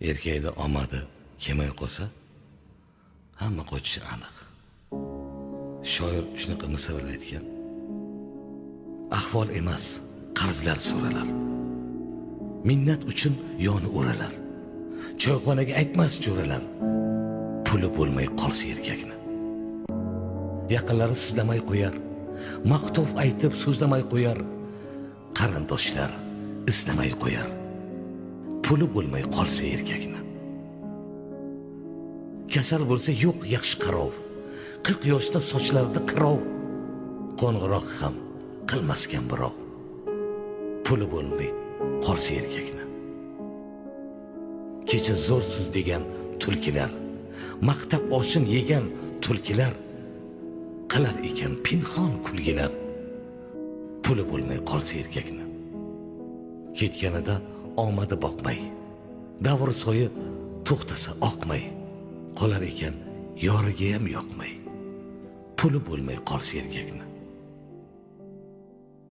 Erkakda omadi kelmay qolsa, hamma qochishi aniq. Shoir shunaqa misollar aytgan. Ahvol emas, qarzlar so'ralar. Minnat uchun yoni o'ralar. Choyxonaga aytmas jo'ralar. Puli bo'lmay qolsa erkakni. Yaqinlari sizlamay qo'yar. Maqtov aytib so'zlamay qo'yar. Qarindoshlar islamay qo'yar. Puli bo'lmay qolsa erkakni. Kasal bo'lsa yo'q yaxshi qarov. 40 yoshda sochlarida qirov. Qo'ng'iroq ham qilmaskan birov. Puli bo'lmay qolsa erkakni. Kecha zo'rsiz degan tulkilar, maqtab oshin yegan tulkilar qilar ekan pinhon kulgilar. Puli bo'lmay qolsa erkakni. Ketganida omadi boqmay, davr so'yi to'xtasa oqmay, qolar ekan yoriga ham yoqmay. Puli bo'lmay qolsa erkakni.